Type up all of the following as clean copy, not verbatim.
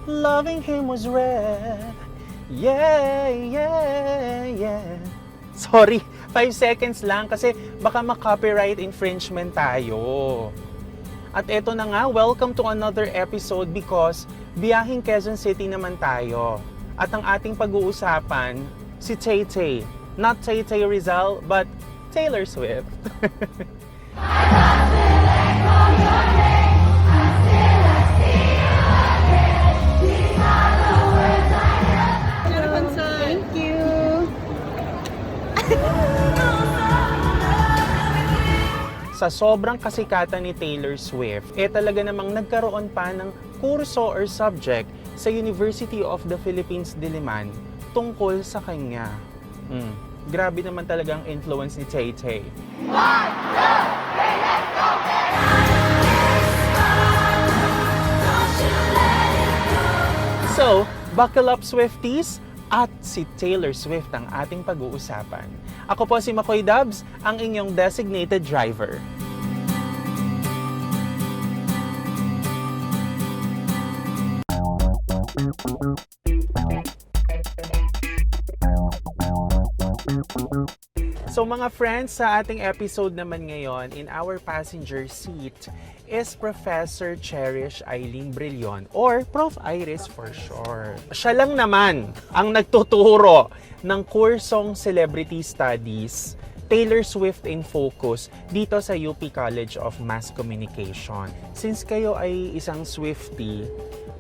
Loving him was red. Yeah, yeah, yeah. Sorry, 5 seconds lang kasi baka ma-copyright infringement tayo. At eto na nga, welcome to another episode because biyahing Quezon City naman tayo. At ang ating pag-uusapan, si Tay Tay. Not Tay Tay Rizal, but Taylor Swift. Thank you. Sa sobrang kasikatan ni Taylor Swift, talaga namang nagkaroon pa ng kurso or subject sa University of the Philippines Diliman tungkol sa kanya. Grabe naman talaga ang influence ni Tay Tay. So, buckle up Swifties! At si Taylor Swift ang ating pag-uusapan. Ako po si Makoy Dubs, ang inyong designated driver. So mga friends, sa ating episode naman ngayon, in our passenger seat is Professor Cherish Eileen Brillion or Prof. Iris for short. Siya lang naman ang nagtuturo ng kursong Celebrity Studies Taylor Swift in Focus dito sa UP College of Mass Communication. Since kayo ay isang Swiftie,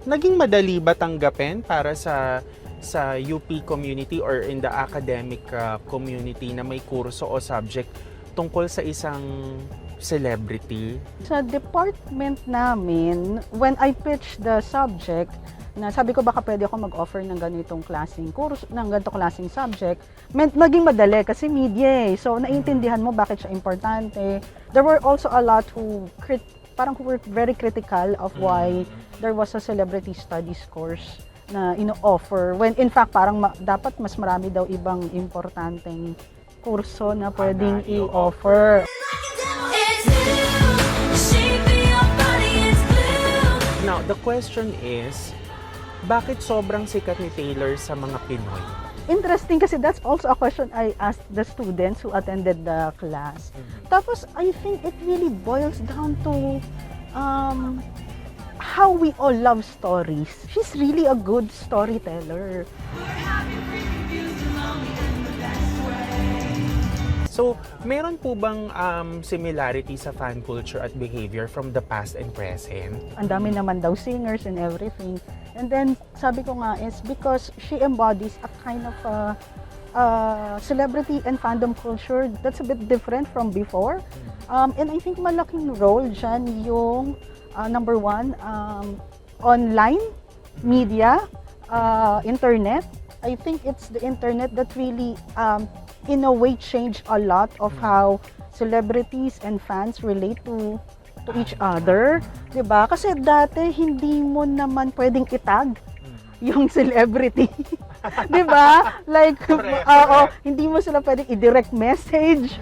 naging madali ba tanggapin para sa UP community or in the academic community na may kurso o subject tungkol sa isang celebrity? Sa department namin, when I pitched the subject, na sabi ko baka pwede ako mag-offer ng ganitong klaseng kurso, ng ganitong klaseng subject, naging madali kasi media eh. So, naiintindihan mo bakit siya importante. There were also a lot who were very critical of why there was a celebrity studies course na ino-offer when in fact parang dapat mas marami daw ibang importanteng kurso na pwedeng i-offer. Now, the question is, bakit sobrang sikat ni Taylor sa mga Pinoy? Interesting kasi that's also a question I asked the students who attended the class. Tapos I think it really boils down to how we all love stories. She's really a good storyteller. So, meron po bang similarity sa fan culture at behavior from the past and present? Ang dami naman daw singers and everything. And then, sabi ko nga is because she embodies a kind of celebrity and fandom culture that's a bit different from before. And I think malaking role dyan yung number one, online media, internet. I think it's the internet that really in a way changed a lot of how celebrities and fans relate to each other, 'di ba? Kasi dati hindi mo naman pwedeng itag yung celebrity. 'Di ba? Like hindi mo sila pwedeng i-direct message.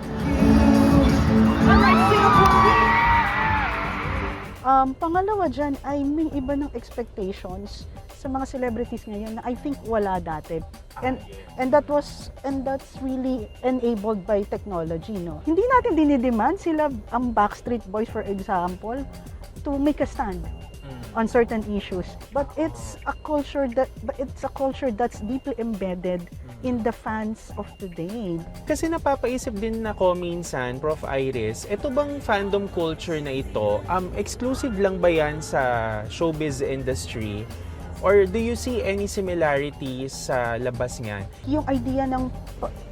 Pangalawa dyan ay may iba ng expectations sa mga celebrities ngayon na I think wala dati. And that's really enabled by technology, no? Hindi natin dinidemand sila ang Backstreet Boys for example to make a stand on certain issues. But it's a culture that's deeply embedded in the fans of today. Kasi napapaisip din ako minsan, Prof. Iris, ito bang fandom culture na ito, exclusive lang ba yan sa showbiz industry? Or do you see any similarities sa labas niyan? Yung idea ng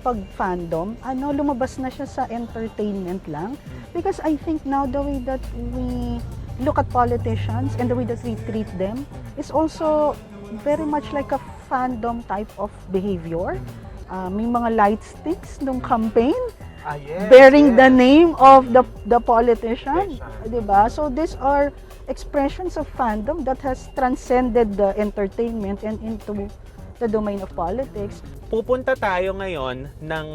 pag-fandom, lumabas na siya sa entertainment lang. Because I think now the way that we look at politicians and the way that we treat them is also very much like a fandom type of behavior. May mga light sticks nung campaign bearing the name of the politician, 'di ba? So these are expressions of fandom that has transcended the entertainment and into the domain of politics. Pupunta tayo ngayon ng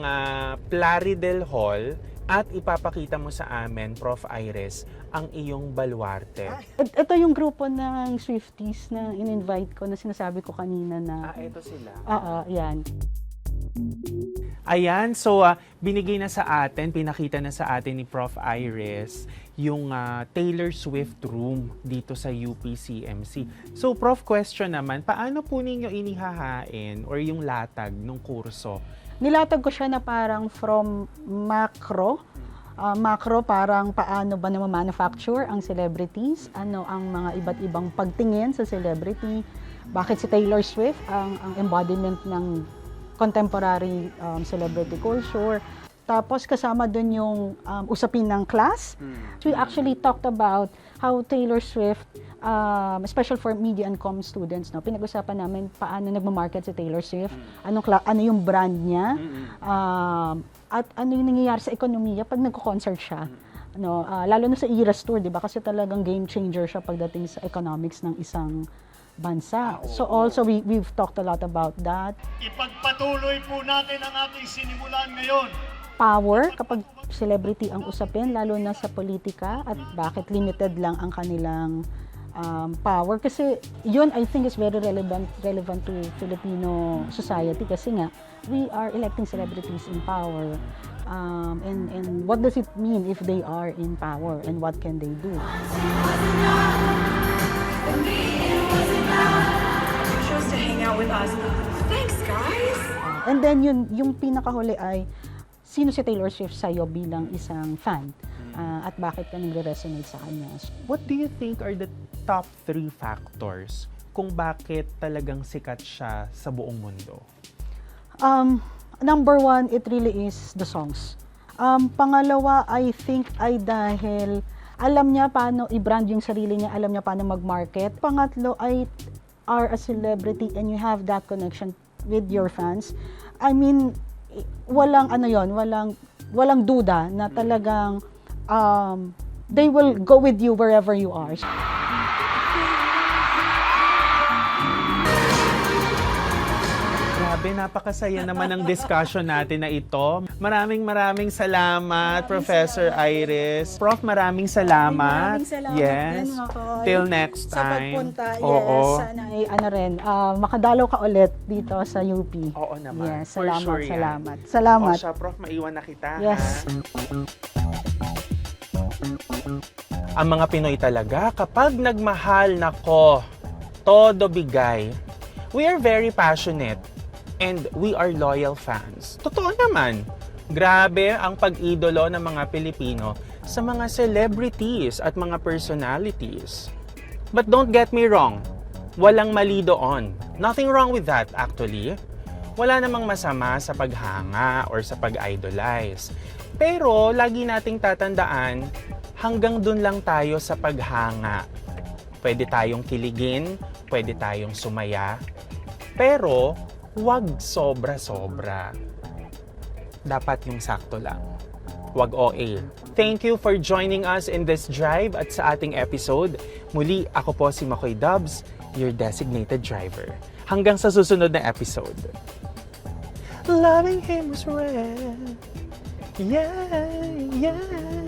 Plaridel Hall at ipapakita mo sa amin, Prof. Iris, ang iyong baluarte. Ito yung grupo ng Swifties na in-invite ko na sinasabi ko kanina na... Ito sila. Yan. Ayan, so binigay na sa atin, pinakita na sa atin ni Prof. Iris yung Taylor Swift room dito sa UPCMC. So Prof, question naman, paano po ninyo inihahain or yung latag ng kurso? Nilatag ko siya na parang from macro. Macro, parang paano ba na manufacture ang celebrities, ano ang mga iba't ibang pagtingin sa celebrity, bakit si Taylor Swift ang embodiment ng contemporary celebrity culture. Tapos kasama dun yung usapin ng class. So we actually talked about how Taylor Swift, especially for media and comm students, no, pinag-usapan namin paano nagma-market si Taylor Swift, ano yung brand niya, at ano yung nangyayari sa ekonomiya pag nagko-concert siya. No, lalo na sa Eras Tour, 'di ba? Kasi talagang game changer siya pagdating sa economics ng isang bansa. So also we've talked a lot about that. Ipagpatuloy po natin ang ating sinimulan ngayon. Power kapag celebrity ang usapin, lalo na sa politika, at bakit limited lang ang kanilang power. Kasi yun, I think, is very relevant to Filipino society kasi nga, we are electing celebrities in power. And what does it mean if they are in power and what can they do? Chose to hang out with us. Thanks, guys. And then yung pinakahuli ay, sino si Taylor Swift sa'yo bilang isang fan? At bakit ka nagre-resonate sa kanya? What do you think are the top 3 factors kung bakit talagang sikat siya sa buong mundo? Number 1, it really is the songs. Pangalawa, I think ay dahil alam niya paano i-brand yung sarili niya, alam niya paano mag-market. Pangatlo, ay are a celebrity and you have that connection with your fans. I mean, walang duda na talagang they will go with you wherever you are. Grabe, napakasaya naman ng discussion natin na ito. Maraming salamat, Professor Iris. Prof, maraming salamat. Yes. Din, Makoy, Till next sa time. pagpunta. Yes, Oo. sana ay makadalaw ka ulit dito sa UP. Oo naman. Yes, For salamat, sure yan. salamat. Salamat. O siya, Prof, maiwan na kita. Yes. Ang mga Pinoy talaga, kapag nagmahal, nako, todo bigay. We are very passionate and we are loyal fans. Totoo naman. Grabe ang pag-idolo ng mga Pilipino sa mga celebrities at mga personalities. But don't get me wrong, walang mali doon. Nothing wrong with that actually. Wala namang masama sa paghanga or sa pag-idolize. Pero lagi nating tatandaan, hanggang dun lang tayo sa paghanga. Pwede tayong kiligin, pwede tayong sumaya, pero wag sobra-sobra. Dapat yung sakto lang. Wag OA. Thank you for joining us in this drive at sa ating episode. Muli, ako po si Makoy Dubs, your designated driver. Hanggang sa susunod na episode. Loving him was red. Yeah, yeah.